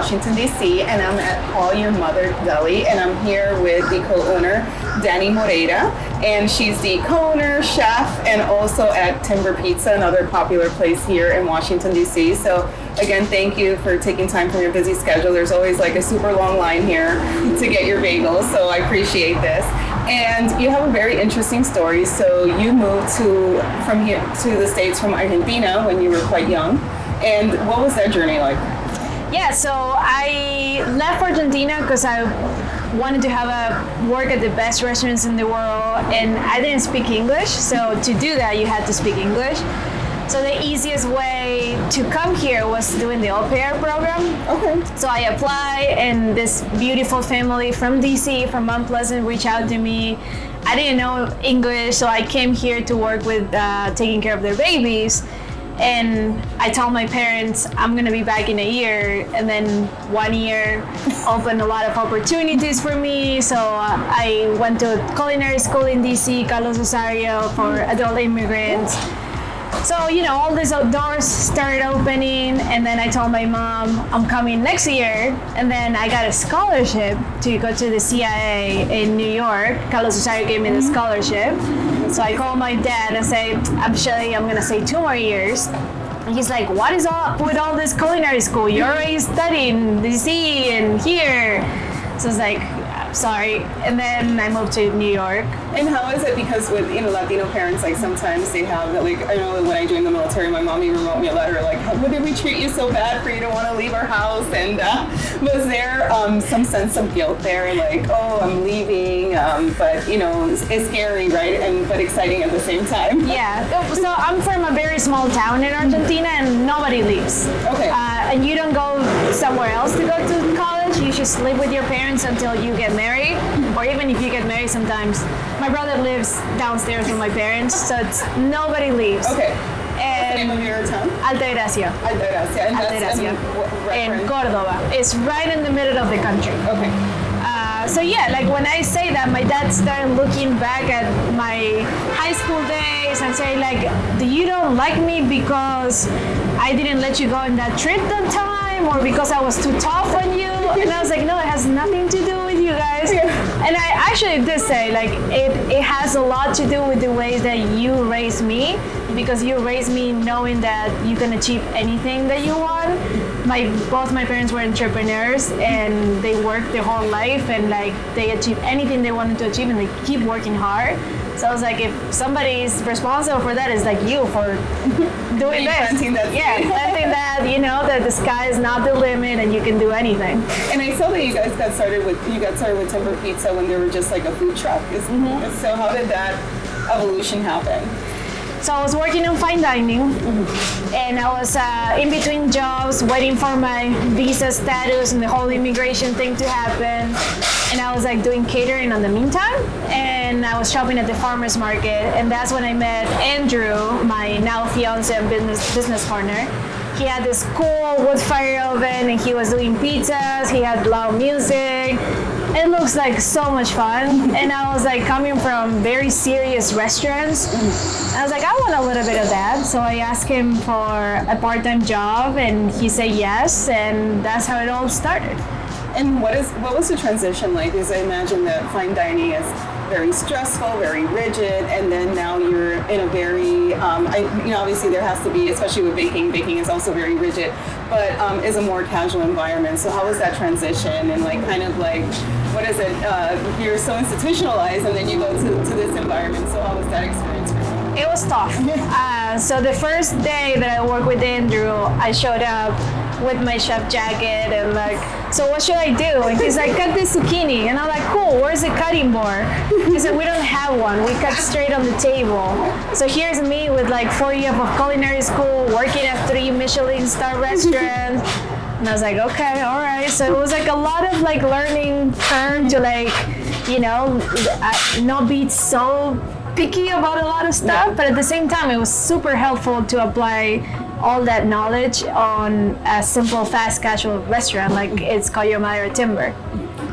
Washington, D.C., and I'm at Call Your Mother Deli, and I'm here with the co-owner, Dani Moreira, and she's the co-owner, chef, and also at Timber Pizza, another popular place here in Washington, D.C. So again, thank you for taking time from your busy schedule. There's always like a super long line here to get your bagels, so I appreciate this. And you have a very interesting story. So you moved from here to the States from Argentina when you were quite young. And what was that journey like? Yeah, so I left Argentina because I wanted to have work at the best restaurants in the world, and I didn't speak English. So to do that, you had to speak English. So the easiest way to come here was doing the au pair program. Okay. So I applied, and this beautiful family from DC, from Mount Pleasant, reached out to me. I didn't know English, so I came here to work with taking care of their babies. And I told my parents I'm gonna be back in a year, and then 1 year opened a lot of opportunities for me. So I went to culinary school in DC, Carlos Rosario, for adult immigrants. So, all these doors started opening, and then I told my mom I'm coming next year, and then I got a scholarship to go to the CIA in New York. Carlos Rosario gave me the scholarship. So I called my dad and said, actually, I'm gonna stay 2 more years. And he's like, what is up with all this culinary school? You're already studying DC and here. So I was like, sorry. And then I moved to New York. And how is it? Because with Latino parents, like sometimes they have that. Like I know when I joined the military, my mom even wrote me a letter like, "How did we treat you so bad for you to want to leave our house?" And was there some sense of guilt there, like, "Oh, I'm leaving," but it's scary, right? But exciting at the same time. Yeah. So I'm from a very small town in Argentina, and nobody leaves. Okay. And you don't go somewhere else to go to college. You just live with your parents until you get married, or even if you get married sometimes. My brother lives downstairs with my parents, so nobody leaves. Okay. And what's the name of your town? Altagracia. Altagracia. And Altagracia. In Córdoba. It's right in the middle of the country. Okay. So yeah, like when I say that, my dad started looking back at my high school days and say like, you don't like me because I didn't let you go on that trip that time, or because I was too tough on you? And I was like, no, it has nothing to do with you guys. Yeah. And I actually did say like, it has a lot to do with the way that you raised me, because you raised me knowing that you can achieve anything that you want. Both my parents were entrepreneurs, and they worked their whole life, and like they achieved anything they wanted to achieve, and they keep working hard. So I was like, if somebody is responsible for that, it's like you for doing this. Planting that. Yeah, planting that. That the sky is not the limit, and you can do anything. And I saw that you guys got started with Timber Pizza when they were just like a food truck. So how did that evolution happen? So I was working on fine dining, and I was in between jobs, waiting for my visa status and the whole immigration thing to happen. And I was like doing catering in the meantime, and I was shopping at the farmer's market, and that's when I met Andrew, my now fiance and business partner. He had this cool wood fire oven, and he was doing pizzas. He had loud music. It looks like so much fun. And I was like coming from very serious restaurants. I was like, I want a little bit of that. So I asked him for a part-time job, and he said yes, and that's how it all started. And what was the transition like? Because I imagine that fine dining is very stressful, very rigid, and then now you're in a very, obviously there has to be, especially with baking is also very rigid, but is a more casual environment. So how was that transition? And like kind of like, what is it? You're so institutionalized, and then you go to this environment. So how was that experience for you? It was tough. So the first day that I worked with Andrew, I showed up with my chef jacket and like, so what should I do? And he's like, cut this zucchini. And I'm like, cool, where's the cutting board? He said, we don't have one. We cut straight on the table. So here's me with like 4 years of culinary school, working at 3 Michelin star restaurants. And I was like, okay, all right. So it was like a lot of like learning curve to like, not be so picky about a lot of stuff, but at the same time, it was super helpful to apply all that knowledge on a simple, fast, casual restaurant like it's Call Your Mother Timber.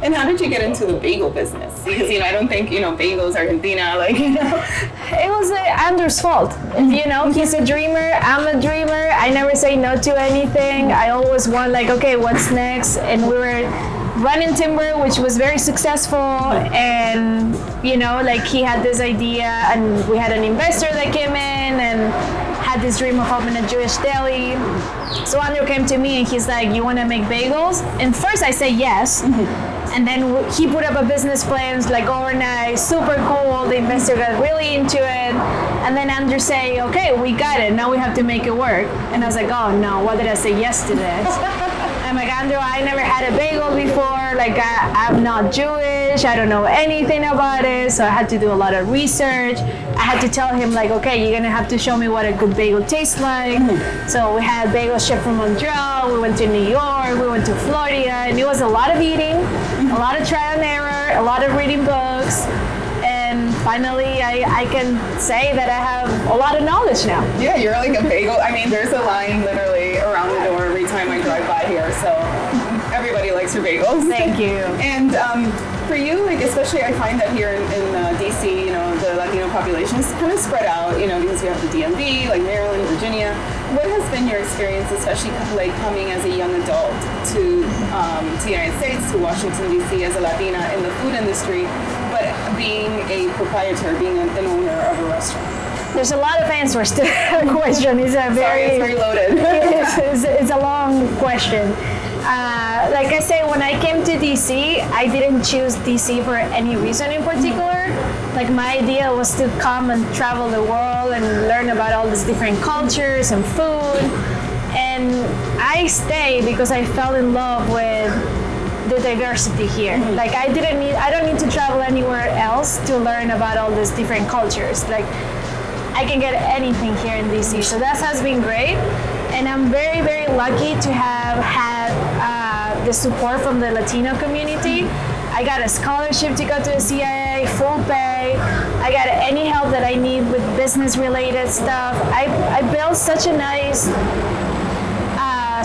And how did you get into the bagel business? Because, I don't think, bagels, Argentina, It was Andrew's fault. He's a dreamer, I'm a dreamer. I never say no to anything. I always want okay, what's next? And we were running timber, which was very successful. And, he had this idea, and we had an investor that came in and had this dream of opening a Jewish deli. So Andrew came to me and he's like, you want to make bagels? And first I say yes. And then he put up a business plan overnight, super cool. The investor got really into it. And then Andrew say, okay, we got it. Now we have to make it work. And I was like, oh no, why did I say yes to this? I'm like, Andrew, I never had a bagel before. I'm not Jewish. I don't know anything about it. So I had to do a lot of research. I had to tell him okay, you're going to have to show me what a good bagel tastes like. So we had bagels shipped from Montreal. We went to New York. We went to Florida. And it was a lot of eating, a lot of trial and error, a lot of reading books. And finally, I can say that I have a lot of knowledge now. Yeah, you're like a bagel. I mean, there's a line literally around the door every time I drive by here. So everybody likes your bagels. Thank you. And for you, especially I find that here in DC, the Latino population is kind of spread out, because you have the DMV, Maryland, Virginia. What has been your experience, especially coming as a young adult to the United States, to Washington, D.C. as a Latina in the food industry, but being a proprietor, being an owner of a restaurant? There's a lot of answers to that question. It's it's very loaded. it's a long question. Like I say, when I came to DC, I didn't choose DC for any reason in particular. My idea was to come and travel the world and learn about all these different cultures and food. And I stayed because I fell in love with the diversity here. I don't need to travel anywhere else to learn about all these different cultures. I can get anything here in DC. So that has been great. And I'm very, very lucky to have had the support from the Latino community. I got a scholarship to go to the CIA, full pay. I got any help that I need with business-related stuff. I built such a nice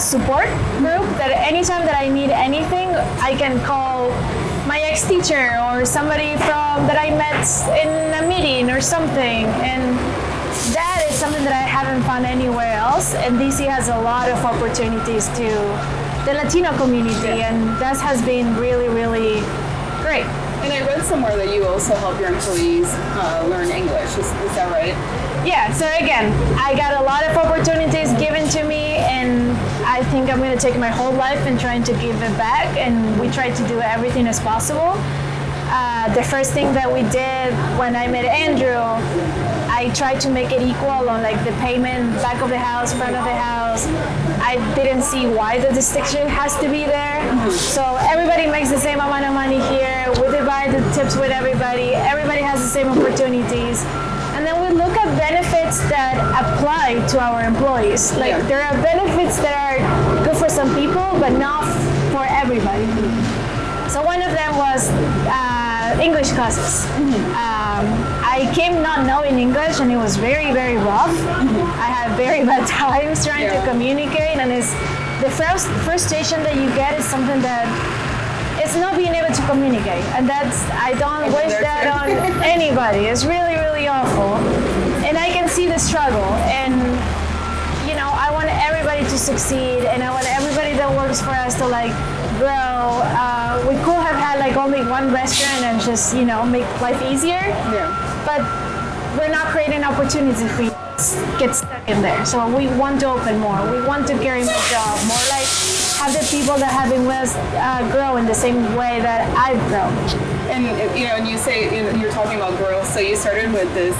support group that anytime that I need anything, I can call my ex-teacher or somebody that I met in a meeting or something. And that is something that I haven't found anywhere else. And DC has a lot of opportunities to the Latino community, and that has been really, really great. And I read somewhere that you also help your employees learn English. Is that right? Yeah, so again, I got a lot of opportunities given to me, and I think I'm going to take my whole life and trying to give it back, and we try to do everything as possible. The first thing that we did when I met Andrew, I tried to make it equal on the payment, back of the house, front of the house. I didn't see why the distinction has to be there. So everybody makes the same amount of money here. We divide the tips with everybody. Everybody has the same opportunities. And then we look at benefits that apply to our employees. There are benefits that are good for some people, but not for everybody. So one of them was English classes. I came not knowing English, and it was very, very rough. I had very bad times trying to communicate, and it's the frustration that you get is something that it's not being able to communicate, and I don't wish that on anybody. It's really, really awful, and I can see the struggle, and I want everybody to succeed, and I want everybody that works for us to grow. We could have had only one restaurant and just make life easier. Yeah. But we're not creating opportunities if we get stuck in there. So we want to open more. We want to carry more job, more have the people that have been with us grow in the same way that I've grown. And and you say you're talking about growth. So you started with this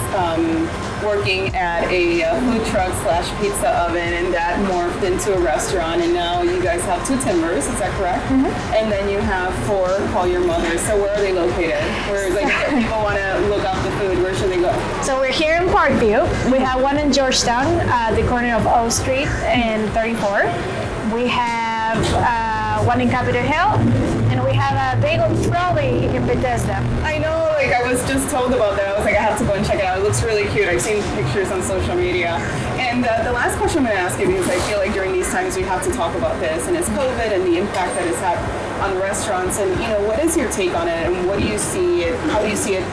working at a food truck / pizza oven, and that morphed into a restaurant. And now you guys have 2 timbers. Is that correct? Mm-hmm. And then you have 4 Call Your Mother. So where are they located? Where if people want to look up the food, where should they go? So we're here in Parkview. We have one in Georgetown, the corner of O Street and 34. We have one in Capitol Hill, and we have a bagel trolley in Bethesda. I know, I was just told about that. I was I have to go and check it out. It looks really cute. I've seen pictures on social media. And the last question I'm going to ask you, because I feel during these times we have to talk about this, and it's COVID and the impact that it's had. on restaurants, and what is your take on it, and what do you see it? How do you see it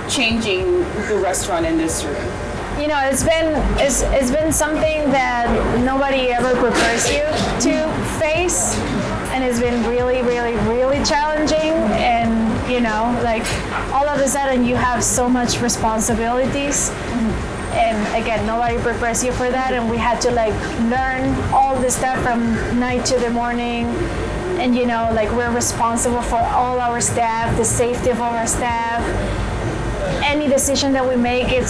changing the restaurant industry? It's been something that nobody ever prepares you to face, and it's been really, really, really challenging. And like all of a sudden you have so much responsibilities. And again, nobody prepares you for that, and we had to like learn all this stuff from night to the morning. And like we're responsible for all our staff, the safety of our staff. Any decision that we make, it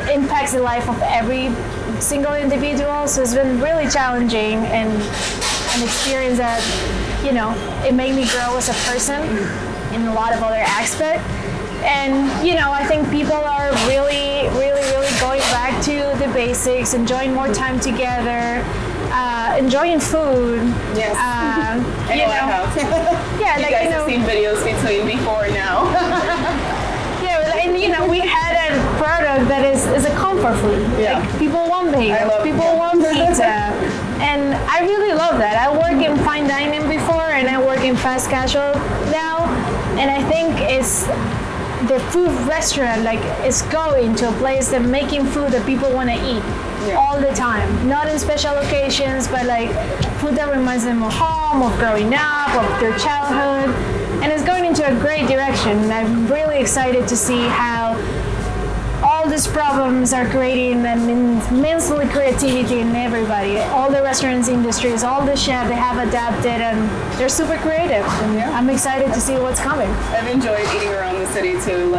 impacts the life of every single individual. So it's been really challenging, and an experience that it made me grow as a person in a lot of other aspects. And I think people are really, really, really going back to the basics, enjoying more time together, enjoying food. Yes. I have. Yeah, you guys have seen videos between before and now. And we had a product that is a comfort food. Yeah. Like, people want bagels, people want pizza, and I really love that. I work in fine dining before, and I work in fast casual now, and I think it's the food restaurant is going to a place that making food that people want to eat all the time, not in special occasions, but like food that reminds them of home, of growing up, of their childhood. And it's going into a great direction, and I'm really excited to see how all these problems are creating an immense creativity in everybody. All the restaurants industries, all the chefs, they have adapted, and they're super creative. Yeah. I'm excited to see what's coming. I've enjoyed eating around the city too.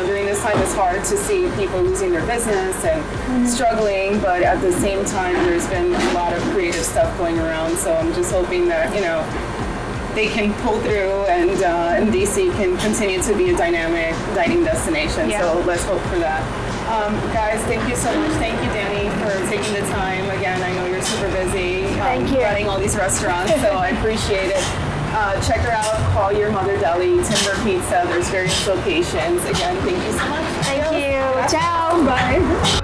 During this time it's hard to see people losing their business and struggling, but at the same time there's been a lot of creative stuff going around. So I'm just hoping that, they can pull through, and DC can continue to be a dynamic dining destination. Yeah. So let's hope for that. Guys, thank you so much. Thank you, Dani, for taking the time. Again, I know you're super busy Thank you. running all these restaurants, so I appreciate it. Check her out, Call Your Mother Deli, Timber Pizza. There's various locations. Again, thank you so much. Thank you. Ciao. Bye.